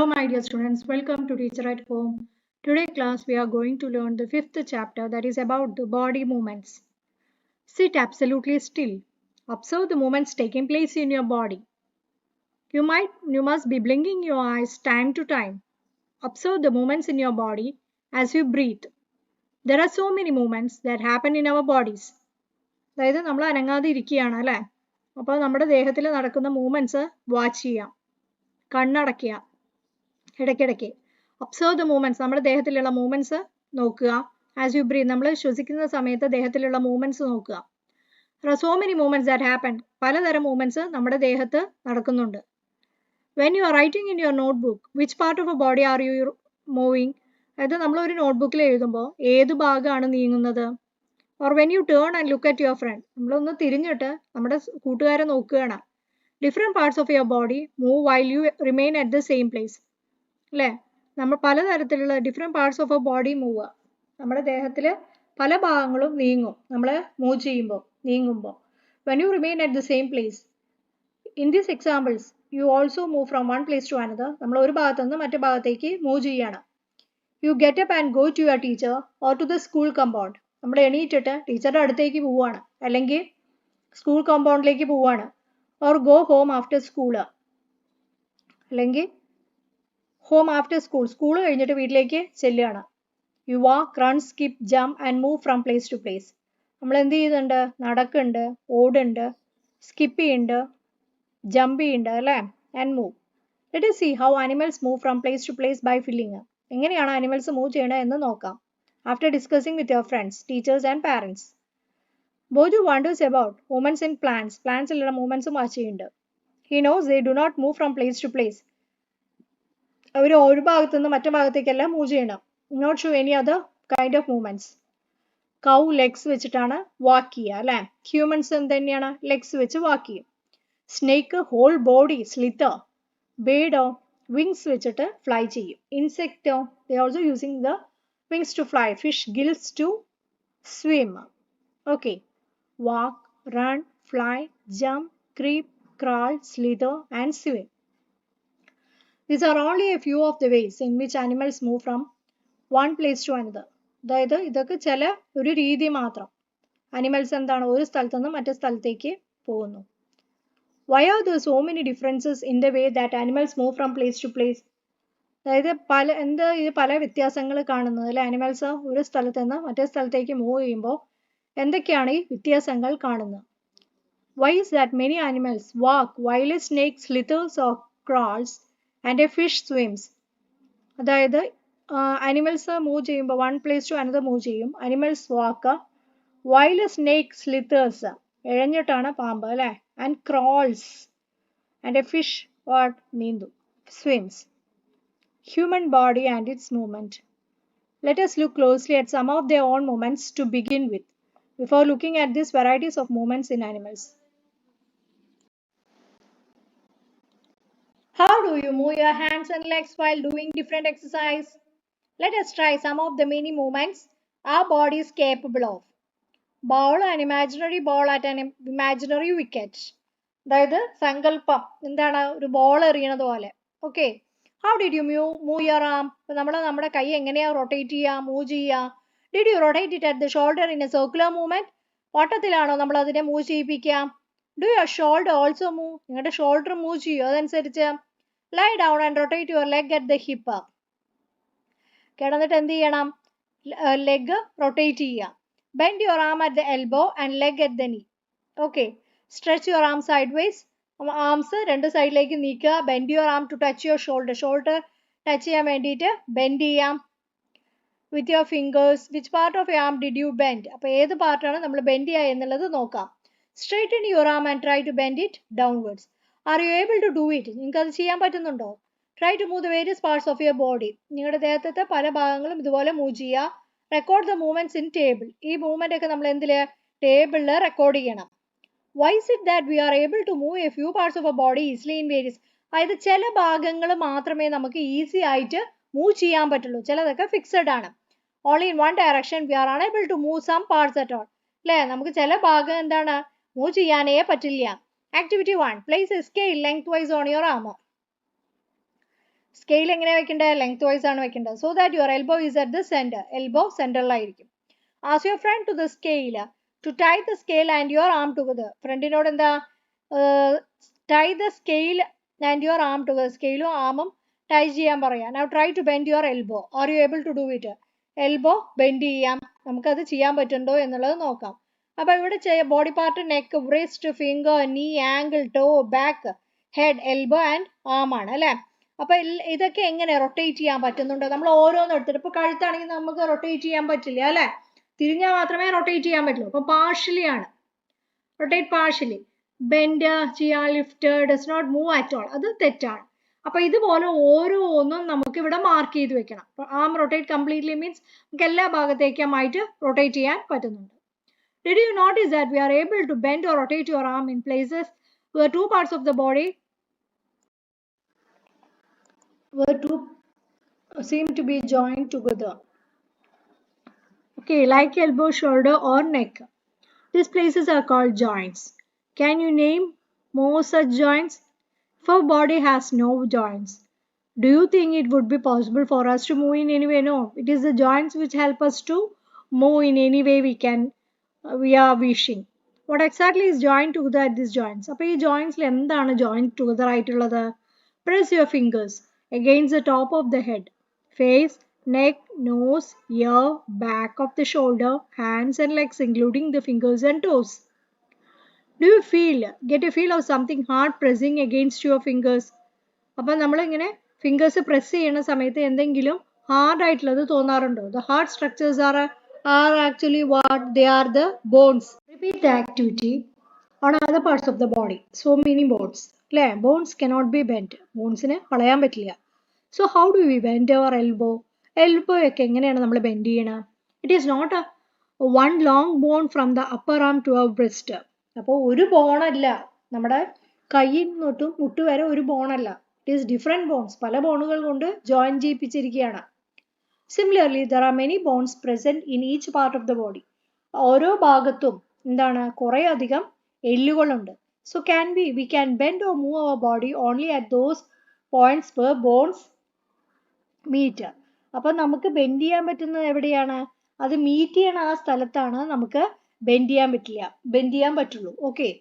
Hello my dear students, welcome to Teacher at Home. Today class we are going to learn the 5th chapter that is about the body movements. Sit absolutely still. Observe the movements taking place in your body. You must be blinking your eyes time to time. Observe the movements in your body as you breathe. There are so many movements that happen in our bodies. അതായത് നമ്മൾ അനങ്ങാതെ ഇരിക്കുകയാണ് അല്ലേ? അപ്പോൾ നമ്മുടെ ദേഹത്തിൽ നടക്കുന്ന movements watch ചെയ്യാം, കണ്ണടയ്ക്കുക, ഇടയ്ക്കിടയ്ക്ക് ഒബ്സർവ് ദ മൂവ്മെന്റ്സ്, നമ്മുടെ ദേഹത്തിലുള്ള മൂവ്മെന്റ്സ് നോക്കുക. ആസ് യു ബ്രീത്ത്, നമ്മൾ ശ്വസിക്കുന്ന സമയത്ത് ദേഹത്തിലുള്ള മൂവ്മെന്റ്സ് നോക്കുക. So many movements that happen, പലതരം മൂവ്മെന്റ്സ് നമ്മുടെ ദേഹത്ത് നടക്കുന്നുണ്ട്. When you are writing in your notebook, which part of a body are you moving? അതായത് നമ്മൾ ഒരു നോട്ട്ബുക്കിൽ എഴുതുമ്പോൾ ഏത് ഭാഗമാണ് നീങ്ങുന്നത്? Or when you turn and look at your friend, നമ്മളൊന്ന് തിരിഞ്ഞിട്ട് നമ്മുടെ കൂട്ടുകാരെ നോക്കുകയാണ്. Different parts of your body move while U remain at the same place. അല്ലേ? നമ്മൾ പലതരത്തിലുള്ള different parts of a body move, നമ്മുടെ ദേഹത്തിൽ പല ഭാഗങ്ങളും നീങ്ങും നമ്മൾ മൂവ് ചെയ്യുമ്പോൾ, നീങ്ങുമ്പോൾ. When you remain at the same place, in these examples you also move from one place to another. നമ്മൾ ഒരു ഭാഗത്തു നിന്ന് മറ്റു ഭാഗത്തേക്ക് മൂവ് ചെയ്യാണ്. You get up and go to your teacher or to the school compound. നമ്മൾ എണീറ്റിട്ട് ടീച്ചറുടെ അടുത്തേക്ക് പോവുകയാണ്, അല്ലെങ്കിൽ സ്കൂൾ കോമ്പൗണ്ടിലേക്ക് പോവുകയാണ്. Or go home after school, അല്ലെങ്കിൽ ഹോം ആഫ്റ്റർ സ്കൂൾ, സ്കൂൾ കഴിഞ്ഞിട്ട് വീട്ടിലേക്ക് ചെല്ലുകയാണ്. You walk, run, skip, jump and move from place to place. നമ്മൾ എന്ത് ചെയ്യുന്നുണ്ട്? നടക്കുന്നുണ്ട്, ഓടുന്നുണ്ട്, സ്കിപ്പ് ചെയ്യുന്നുണ്ട്, ജമ്പ് ചെയ്യുന്നുണ്ട് അല്ലേ? And move. Let us see how animals move from place to place by filling. എങ്ങനെയാണ് ആനിമൽസ് മൂവ് ചെയ്യണത് എന്ന് നോക്കാം. After discussing with your friends, teachers and parents. Boju wonders about movements in plants. പ്ലാന്റ്സിലുള്ള മൂവ്മെന്റ്സും watch ചെയ്യുന്നുണ്ട്. He knows they do not move from place to place. അവർ ഒരു ഭാഗത്തു നിന്ന് മറ്റു ഭാഗത്തേക്കല്ല മൂവ് ചെയ്യണം. Not show any other kind of movements. Cow legs വെച്ചിട്ടാണ് വാക്ക് ചെയ്യുക അല്ലേ? ഹ്യൂമൻസ് തന്നെയാണ് ലെഗ്സ് വെച്ച് വാക്ക് ചെയ്യും. Snake whole body slither. ബേർഡോ വിങ്സ് വെച്ചിട്ട് ഫ്ലൈ ചെയ്യും. ഇൻസെക്റ്റോ they also using the wings to fly. Fish gills to swim. Okay. Walk, run, fly, jump, creep, crawl, slither and swim. These are only a few of the ways in which animals move from one place to another. അതായത് ഇതൊക്കെ ചില ഒരു രീതി മാത്രം. Animals എന്താണ് ഒരു സ്ഥലത്ത് നിന്ന് മറ്റേ സ്ഥലത്തേക്ക് പോകുന്നു. Why are there so many differences in the way that animals move from place to place? അതായത് പല വ്യത്യാസങ്ങൾ കാണുന്നത് അല്ലെ? അനിമൽസ് ഒരു സ്ഥലത്ത് നിന്ന് മറ്റേ സ്ഥലത്തേക്ക് മൂവ് ചെയ്യുമ്പോൾ എന്തൊക്കെയാണ് ഈ വ്യത്യാസങ്ങൾ കാണുന്നത്? Why is that many animals walk while a snake slithers or crawls and a fish swims? അതായത് അനിമൽസ് മൂവ് ചെയ്യുമ്പോൾ one place to another move ചെയ്യും. Animals walk while a snake slithers, എഴഞ്ഞിട്ടാണ് പാമ്പ് അല്ലേ? and crawls and a fish what നീന്തു swims. Human body and its movement. Let us look closely at some of their own movements to begin with before looking at these varieties of movements in animals. How do you move your hands and legs while doing different exercise? Let us try some of the many movements our body is capable of. Bowl an imaginary ball at an imaginary wicket. അതായത് സങ്കല്പം എന്താണ്? ഒരു ball എറിയണത് പോലെ. Okay. How did you move your arm? നമ്മുടെ കൈ എങ്ങനെയാണ് rotate ചെയ്യുക, മൂവ് ചെയ്യുക? Did you rotate it at the shoulder in a circular movement? വട്ടത്തിലാണോ നമ്മൾ അതിനെ മൂവ് ചെയ്യിപ്പിക്കുക? Do your shoulder also move? നിങ്ങളുടെ ഷോൾഡർ മൂവ് ചെയ്യും അതനുസരിച്ച്. Lie down and rotate your leg at the hip. കിടന്നിട്ട് എന്ത് ചെയ്യണം? ലെഗ് റൊട്ടേറ്റ് ചെയ്യുക. Bend your arm at the elbow and leg at the നീ. Okay. Stretch your arm sideways. Arms രണ്ട് സൈഡിലേക്ക് നീക്കുക. Bend your arm to touch your shoulder. Shoulder touch ചെയ്യാൻ വേണ്ടിയിട്ട് ബെൻഡ് ചെയ്യാം. With your fingers. Which part of your arm did you bend? അപ്പോൾ ഏത് പാർട്ടാണ് നമ്മൾ ബെൻഡ് ചെയ്യുക എന്നുള്ളത് നോക്കാം. Straighten your arm and try to bend it downwards. Are you able to do it? നിങ്ങൾക്ക് അത് ചെയ്യാൻ പറ്റുന്നുണ്ടോ? Try to move the various parts of your body. നിങ്ങളുടെ ദേഹത്തെ പല ഭാഗങ്ങളും ഇതുപോലെ മൂവ് ചെയ്യുക. Record the movements in table. ഈ മൂവ്മെന്റ് ഒക്കെ നമ്മൾ എന്തില്? ടേബിളിൽ റെക്കോർഡ് ചെയ്യണം. Why is it that we are able to move a few parts of our body easily in various? അതായത് ചില ഭാഗങ്ങൾ മാത്രമേ നമുക്ക് ഈസി ആയിട്ട് മൂവ് ചെയ്യാൻ പറ്റുള്ളൂ, ചിലതൊക്കെ ഫിക്സഡ് ആണ്. Only in one direction we are unable to move some parts at all. അല്ലേ? നമുക്ക് ചില ഭാഗം എന്താണ് മൂവ് ചെയ്യാനേ പറ്റില്ല. Activity 1. Place a scale lengthwise on your arm. Scale എങ്ങനെ വെക്കേണ്ടത്? ലെങ്ത് വൈസ് ആണ് വെക്കേണ്ടത്. So that your elbow is at the centre. Elbow സെന്ററിലായിരിക്കും. As your friend to the scale to tie the scale and your arm together. ഫ്രണ്ടിനോട് എന്താ tie the scale and your arm together. സ്കെയിലും ആമും tie ചെയ്യാൻ പറയാം. Now try to bend your elbow. Are you able to do it? Elbow bend ചെയ്യാം. നമുക്കത് ചെയ്യാൻ പറ്റുന്നുണ്ടോ എന്നുള്ളത് നോക്കാം. അപ്പോൾ ഇവിടെ body part neck, wrist, finger, knee, ankle, toe, back, head, elbow and arm ആണ് അല്ലേ? അപ്പൊ ഇതൊക്കെ എങ്ങനെ റൊട്ടേറ്റ് ചെയ്യാൻ പറ്റുന്നുണ്ടോ? നമ്മൾ ഓരോന്നും എടുത്തിട്ട്, ഇപ്പൊ കഴുത്താണെങ്കിൽ നമുക്ക് റൊട്ടേറ്റ് ചെയ്യാൻ പറ്റില്ല അല്ലെ? തിരിഞ്ഞാൽ മാത്രമേ റൊട്ടേറ്റ് ചെയ്യാൻ പറ്റുള്ളൂ. അപ്പൊ പാർഷ്യലി ആണ്. Rotate partially. ബെൻഡ് ചെയ്യാൻ, lift, does not move at all, അത് തെറ്റാണ്. അപ്പൊ ഇതുപോലെ ഓരോന്നും നമുക്ക് ഇവിടെ മാർക്ക് ചെയ്ത് വെക്കണം. ആം റൊട്ടേറ്റ് കംപ്ലീറ്റ്ലി മീൻസ് നമുക്ക് എല്ലാ ഭാഗത്തേക്കുമായിട്ട് റൊട്ടേറ്റ് ചെയ്യാൻ പറ്റുന്നുണ്ട്. Did you notice that we are able to bend or rotate your arm in places where two parts of the body seem to be joined together? Okay, like elbow, shoulder or neck. These places are called joints. Can you name more such joints? If our body has no joints, do you think it would be possible for us to move in any way? No. It is the joints which help us to move in any way we are wishing. What exactly is joined together at these joints? അപ്പോൾ ഈ jointsൽ എന്താണ് joined together ആയിട്ടുള്ളത്? Press your fingers against the top of the head, face, neck, nose, ear, back of the shoulder, hands and legs including the fingers and toes. Do you get a feel of something hard pressing against your fingers? അപ്പോൾ നമ്മളിങ്ങനെ fingers press ചെയ്യുന്ന സമയത്ത് എന്തെങ്കിലും hard ആയിട്ടുള്ളത് തോന്നാറുണ്ടോ? The hard structures are actually what they are, the bones. Repeat the activity on other parts of the body. So many bones. അല്ലേ? Bones cannot be bent. ബോൺസിനെ വളയാൻ പറ്റില്ല. So how do we bend our elbow? Elbow ഒക്കെ എങ്ങനെയാണ് നമ്മൾ bend ചെയ്യണം? It is not a one long bone from the upper arm to our wrist. അപ്പോൾ ഒരു ബോണല്ല, നമ്മുടെ കയ്യിൽ തൊട്ടും മുട്ട് വരെ ഒരു ബോണല്ല. It is different bones. പല ബോണുകൾ കൊണ്ട് join ചെയ്യിപ്പിച്ചിരിക്കുകയാണ്. Similarly, there are many bones present in each part of the body. ഓരോ ഭാഗത്തും എന്താണ് കുറേ അധികം എല്ലുകളുണ്ട്. So we can bend or move our body only at those points where bones meet. അപ്പോൾ നമുക്ക് bend ചെയ്യാൻ പറ്റുന്നത് എവിടെയാണ്? അത് മീറ്റ് ചെയ്യണ ആ സ്ഥലത്താണ് നമുക്ക് ബെൻഡ് ചെയ്യാൻ പറ്റുള്ളൂ. Okay.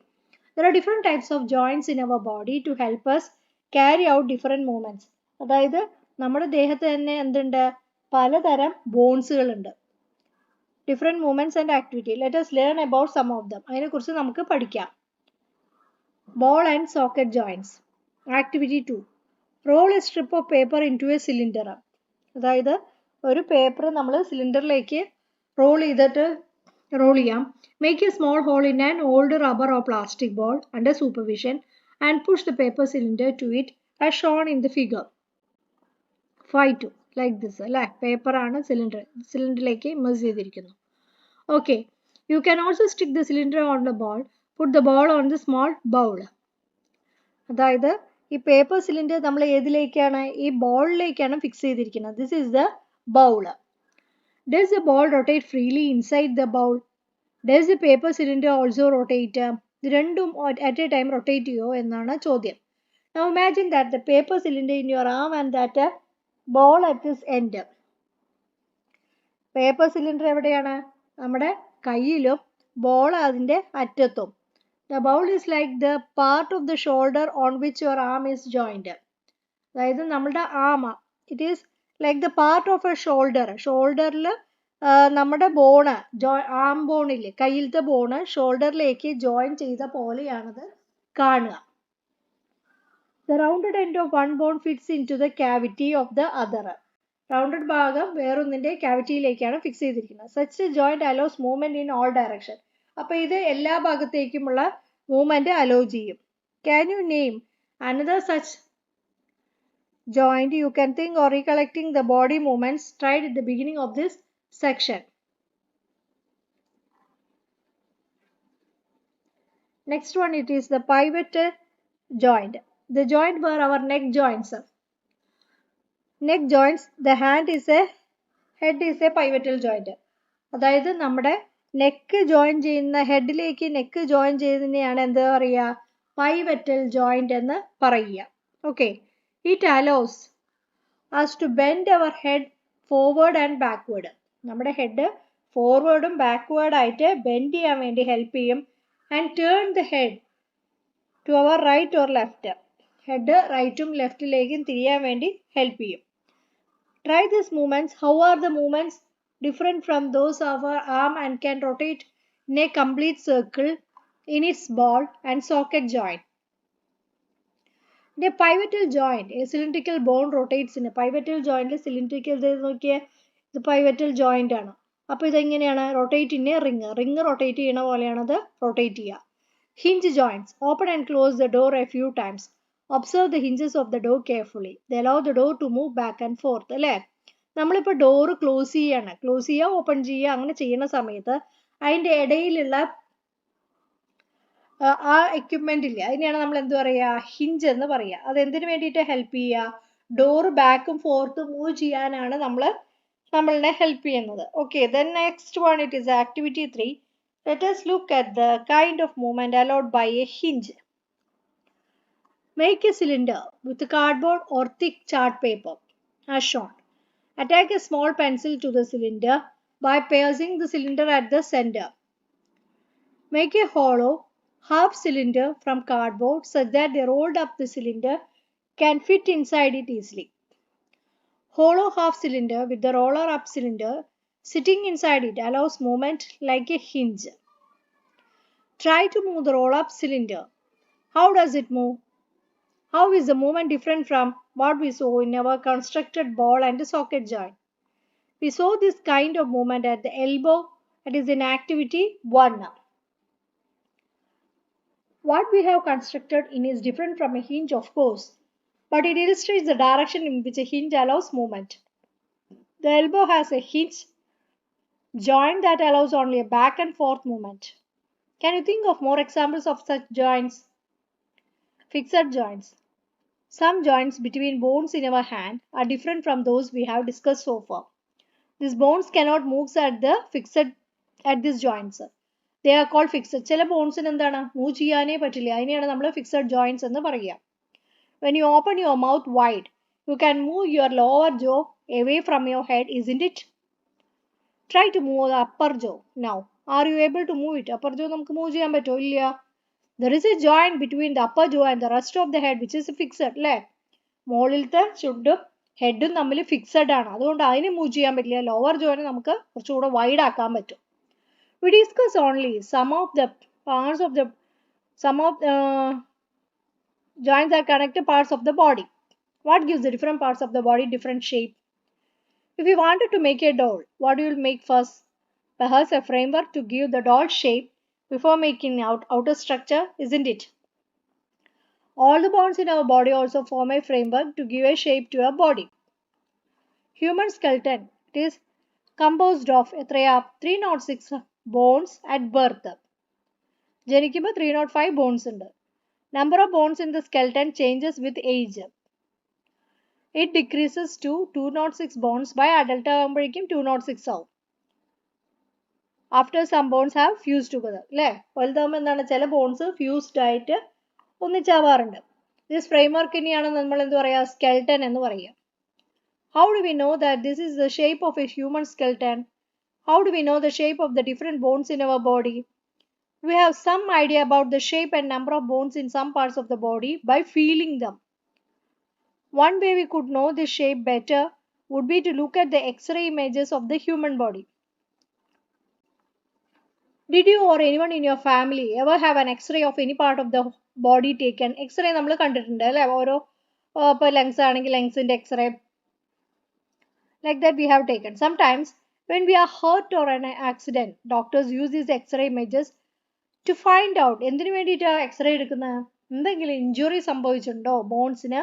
There are different types of joints in our body to help us carry out different movements. അതായത് നമ്മുടെ ദേഹത്ത് തന്നെ എന്തുണ്ട്? പലതരം ബോൺസുകളുണ്ട്. Different movements and activity. Let us learn about some of them. അതിനെക്കുറിച്ച് നമുക്ക് പഠിക്കാം. Ball and socket joints. Activity 2. Roll a strip of paper into a cylinder. അതായത് ഒരു പേപ്പർ നമ്മൾ സിലിണ്ടറിലേക്ക് റോൾ ചെയ്യാം. Make a small hole in an old rubber or plastic ball under supervision and push the paper cylinder to it as shown in the figure. 5-2. Like this. അല്ലേ? Paper ആണ് സിലിണ്ടറിലേക്ക് immerse ചെയ്തിരിക്കുന്നു. Okay. You can also stick the cylinder on the ball. Put the ball on the small bowl. അതായത് ഈ paper cylinder നമ്മൾ ഏതിലേക്കാണ്? ഈ ബോളിലേക്കാണ് fix ചെയ്തിരിക്കുന്നത്. This is the bowl. Does the ball rotate freely inside the bowl? Does the paper cylinder also rotate? ഇത് രണ്ടും at a time rotate ചെയ്യോ എന്നാണ് ചോദ്യം. Now imagine that the paper cylinder in your arm and that ball at this end. Paper cylinder എവിടെയാണ്? നമ്മുടെ കയ്യിലും ball അതിൻ്റെ അറ്റത്തും. The bowl is like the part of the shoulder on which your arm is joined. അതായത് നമ്മുടെ ആം, it is like the part of a shoulder. ഷോൾഡറിൽ നമ്മുടെ born ആം ബോണില്ലേ, കയ്യിലത്തെ born ഷോൾഡറിലേക്ക് join ചെയ്ത പോലെയാണത് കാണുക. The rounded end of one bone fits into the cavity of the other. Rounded ഭാഗം വേറൊന്നിൻ്റെ ക്യാവിറ്റിയിലേക്കാണ് fix ചെയ്തിരിക്കുന്നത്. Such a joint allows movement in all direction. അപ്പോൾ ഇത് എല്ലാ ഭാഗത്തേക്കുമുള്ള movement hello ചെയ്യും. Can you name another such joint you can think or recollecting the body movements tried at the beginning of this section? Next one, it is the pivot joint. The joint where our neck joints. Neck joints, the head is a pivotal joint. അതായത് നമ്മുടെ neck join ചെയ്യുന്ന, ഹെഡിലേക്ക് neck join ചെയ്യുന്നതിനെയാണ് എന്താ പറയുക? പൈവറ്റൽ joint എന്ന് പറയുക. Okay. It allows as to bend our head forward and backward. നമ്മുടെ head ഫോർവേഡും backward ആയിട്ട് ബെൻഡ് ചെയ്യാൻ വേണ്ടി ഹെൽപ്പ് ചെയ്യും. And turn the head to our right or left. Head റൈറ്റും ലെഫ്റ്റിലേക്കും തിരിയാൻ വേണ്ടി ഹെൽപ്പ് ചെയ്യും. Try these movements. How are the movements different from those of our arm and can rotate in a complete circle in its ball and socket joint? In a pivotal joint, a cylindrical bone rotates in a pivotal joint. Cylindrical the pivotal joint ആണ്. അപ്പോൾ ഇതെങ്ങനെയാണ് rotate in A ring rotate ചെയ്യണ പോലെയാണ് അത് rotate ചെയ്യുക. Hinge joints. Open and close the door a few times. Observe the hinges of the door carefully. They allow the door to move back and forth. അല്ലേ, നമ്മളിപ്പോൾ door close ചെയ്യുക open ചെയ്യുക അങ്ങനെ ചെയ്യുന്ന സമയത്ത് അതിൻ്റെ ഇടയിലുള്ള ആ എക്യുപ്മെൻ്റ് ഇല്ലേ, അതിനെയാണ് നമ്മൾ എന്ത് പറയുക, ഹിഞ്ച് എന്ന് പറയുക. അത് എന്തിനു വേണ്ടിയിട്ട് ഹെൽപ്പ് ചെയ്യുക, ഡോറ് ബാക്കും ഫോർത്തും മൂവ് ചെയ്യാനാണ് നമ്മളിനെ ഹെൽപ്പ് ചെയ്യുന്നത്. Okay, then next one it is activity 3. Let us look at the kind of movement allowed by a hinge. Make a cylinder with cardboard or thick chart paper as shown. Attach a small pencil to the cylinder by piercing the cylinder at the center. Make a hollow half cylinder from cardboard such that the rolled up the cylinder can fit inside it easily. Hollow half cylinder with the roller up cylinder sitting inside it allows movement like a hinge. Try to move the roll up cylinder. How does it move? How is the movement different from what we saw in our constructed ball and socket joint? We saw this kind of movement at the elbow, that is in activity 1. What we have constructed in is different from a hinge, of course, but it illustrates the direction in which a hinge allows movement. The elbow has a hinge joint that allows only a back and forth movement. Can you think of more examples of such joints? Fixed joints. Some joints between bones in our hand are different from those we have discussed so far. These bones cannot move at these joints. They are called fixed. ചില ബോൺസിന് എന്താണ് move ചെയ്യാനേ പറ്റില്ല, അതിനെയാണ് നമ്മൾ fixed joints എന്ന് പറയുക. When you open your mouth wide, you can move your lower jaw away from your head, isn't it? Try to move the upper jaw now. Are you able to move it? Upper jaw നമുക്ക് move ചെയ്യാൻ പറ്റുമോ? ഇല്ല. There is a joint between the upper jaw and the rest of the head which is fixed. അല്ലേ, മുകളിലത്തെ ചുണ്ടും ഹെഡും തമ്മിൽ fixed ആണ്, അതുകൊണ്ട് അതിന് മൂവ് ചെയ്യാൻ പറ്റില്ല. ലോവർ ജോയിനെ നമുക്ക് കുറച്ചുകൂടെ വൈഡ് ആക്കാൻ പറ്റും. We discuss only some of the joints that connect parts of the body. What gives the different parts of the body different shape? If you wanted to make a doll, what do you make first? Perhaps a framework to give the doll shape before making outer structure, isn't it? All the bones in our body also form a framework to give a shape to our body. Human skeleton, it is composed of 306 bones at birth. ജനിക്കുമ്പോൾ 305 bones ഉണ്ട്. Number of bones in the skeleton changes with age. It decreases to 206 bones by adult ആകുമ്പോഴേക്കും 206 ആവും. After some bones have fused together. അല്ലേ, വലുതാകുമ്പോൾ എന്താണ്, ചില bones fused ആയിട്ട് ഒന്നിച്ചാവാറുണ്ട്. This ഫ്രെയിംവർക്കിനെയാണ് നമ്മൾ എന്ത് പറയുക, സ്കെൽട്ടൻ എന്ന് പറയുക. How do we know that this is the shape of a human skeleton? How do we know the shape of the different bones in our body? We have some idea about the shape and number of bones in some parts of the body by feeling them. One way we could know this shape better would be to look at the X-ray images of the human body. Did you or anyone in your family ever have an X-ray of any part of the body taken? X-ray നമ്മൾ കണ്ടിട്ടുണ്ട് അല്ലേ, ഓരോ ഇപ്പോൾ lungs ആണെങ്കിൽ ലങ്സിൻ്റെ x-ray, like that we have taken. Sometimes when we are hurt or an accident, doctors use these X-ray images to find out എന്തിനു വേണ്ടിയിട്ടാണ് X-ray എടുക്കുന്നത്, എന്തെങ്കിലും ഇഞ്ചുറി സംഭവിച്ചിട്ടുണ്ടോ, ബോൺസിന്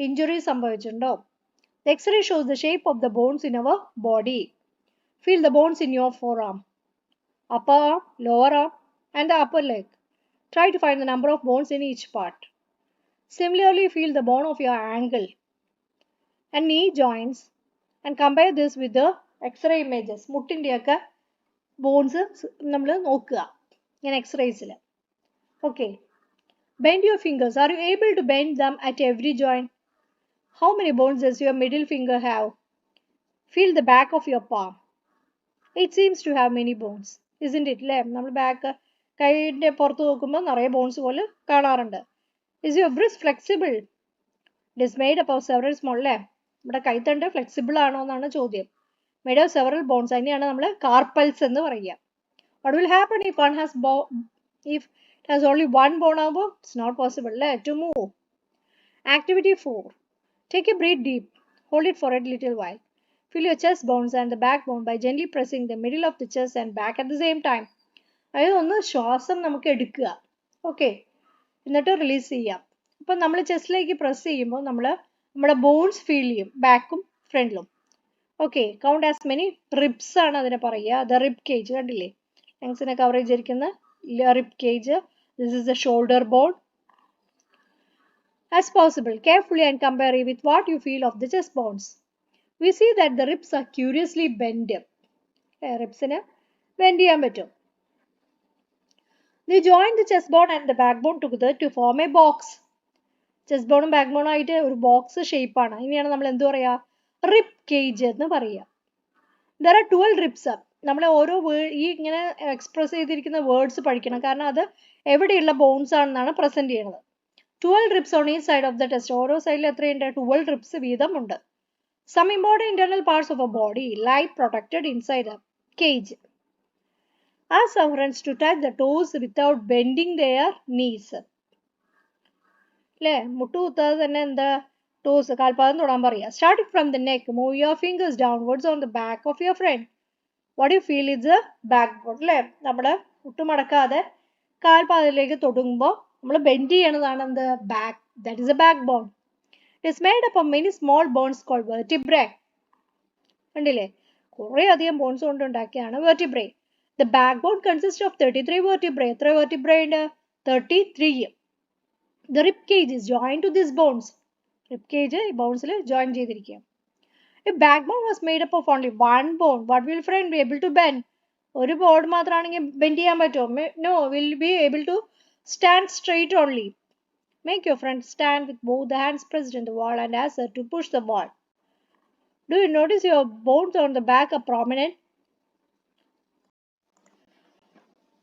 ഇഞ്ചുറി സംഭവിച്ചിട്ടുണ്ടോ. The X-ray shows the shape of the bones in our body. Feel the bones in your forearm, upper arm, lower arm and the upper leg. Try to find the number of bones in each part. Similarly, feel the bone of your ankle and knee joints and compare this with the X-ray images. മുട്ടിൻ്റെയൊക്കെ bones നമ്മൾ നോക്കുക ഇങ്ങനെ എക്സ്റേസിൽ. Okay, bend your fingers. Are you able to bend them at every joint? How many bones does your middle finger have? Feel the back of your palm. It seems to have many bones. Isn't it? അല്ലേ നമ്മൾ back കൈയുടെ പുറത്ത് നോക്കുമ്പോൾ നിറയെ bones പോലെ കാണാറുണ്ട്. Is your wrist flexible? It is made up of several small അല്ലേ നമ്മുടെ കൈത്തണ്ട് ഫ്ലെക്സിബിൾ ആണോ എന്നാണ് ചോദ്യം. Made of several bones. അതിനെയാണ് നമ്മൾ കാർപ്പൽസ് എന്ന് പറയുക. What will happen if if it has only one bone ആകുമ്പോൾ it's not possible അല്ലേ to move. Activity 4. Take a breath deep. Hold it for a little while. Feel your chest bones and the backbone by gently pressing the middle of the chest and back at the same time. അതായത് ഒന്ന് ശ്വാസം നമുക്ക് എടുക്കുക. Okay, എന്നിട്ട് release ചെയ്യാം. അപ്പം നമ്മൾ ചെസ്റ്റിലേക്ക് press ചെയ്യുമ്പോൾ നമ്മുടെ ബോൺസ് ഫീൽ ചെയ്യും, ബാക്കും ഫ്രണ്ടിലും. Okay, count as many ribs ആണ് അതിനെ പറയുക. ദ റിബ് കേജ് കണ്ടില്ലേ, ലങ്സിനെ കവർ ചെയ്തിരിക്കുന്ന rib cage. This is the shoulder bone. As possible, carefully and compare with what you feel of the chest bones. We see that the ribs are curiously bent. Ribsine bend ചെയ്യാൻ പറ്റും. They join the chest bone and the backbone together to form a box. Chest bone backbone ആയിട്ട് ഒരു box shape ആണ്. ഇനിയാണ് നമ്മൾ എന്ത് പറയുക, rib cage എന്ന് പറയുക. There are 12 ribs. നമ്മൾ ഓരോ ഈ ഇങ്ങനെ എക്സ്പ്രസ് ചെയ്തിരിക്കുന്ന വേർഡ്സ് പഠിക്കണം, കാരണം അത് എവിടെയുള്ള ബോൺസ് ആണെന്നാണ് പ്രസന്റ് ചെയ്യുന്നത്. 12 ribs on each side of the chest. ഓരോ സൈഡിൽ എത്രയുണ്ട്? 12 ribs വീതമുണ്ട്. Some important internal parts of a body lie protected inside a cage. Ask some friends to touch the toes without bending their knees. അല്ലേ, മുട്ടുകുത്താതെ തന്നെ എന്താ toss കാൽപാദം തൊടാൻ പറയുക. Starting from the neck, move your fingers downwards on the back of your friend. What do you feel is the backbone? അല്ലേ, നമ്മുടെ മുട്ടുമടക്കാതെ കാൽപാദത്തിലേക്ക് തൊടുമ്പോൾ നമ്മൾ ബെൻഡ് ചെയ്യണതാണ് എന്ത്, back. That is a backbone. It is made up of many small bones called vertebrae. കണ്ടില്ലേ, കുറേ അധികം bones കൊണ്ട് ഉണ്ടാക്കിയാണ് vertebrae. The backbone consists of 33 vertebrae. എത്ര vertebrae ഉണ്ട്? 33. The rib cage is joined to these bones. Rib cage ഈ ബോൺസിൽ join ചെയ്തിരിക്കുക. If backbone was made up of only one bone, what will friend be able to bend? ഒരു bone മാത്രമാണെങ്കിൽ bend ചെയ്യാൻ പറ്റുമോ? No, will be able to stand straight only. Make your friend stand with both the hands pressed in the wall and ask her to push the wall. Do you notice your bones on the back are prominent?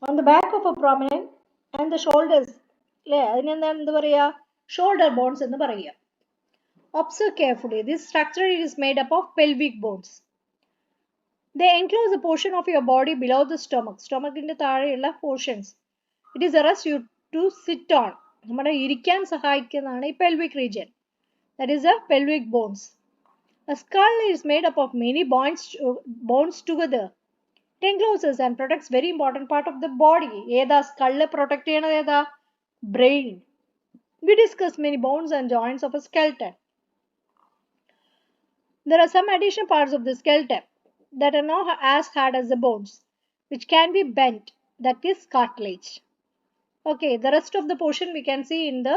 On the back of a prominent and the shoulders. അല്ലേ, അതിനെന്താണ് എന്ത് പറയുക, shoulder bones എന്ന് പറയുക. Observe carefully. This structure is made up of pelvic bones. They enclose a portion of your body below the stomach. Stomachന്റെ താഴെയുള്ള portions. It is a rest you to sit on. നമ്മുടെ ഇരിക്കാൻ സഹായിക്കുന്നതാണ് ഈ pelvic region. That is the pelvic bones. A skull is made up of many bones together. It encloses and protects very important part of the body. ഏതാ skull protect ചെയ്യണത്? ഏതാ? Brain. We discussed many bones and joints of a skeleton. There are some additional parts of the skeleton that are not as hard as the bones, which can be bent. That is cartilage. Okay, the rest of the portion we can see in the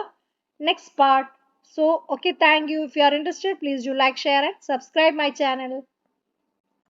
next part. So, okay, thank you. If you are interested, please do like, share and subscribe my channel.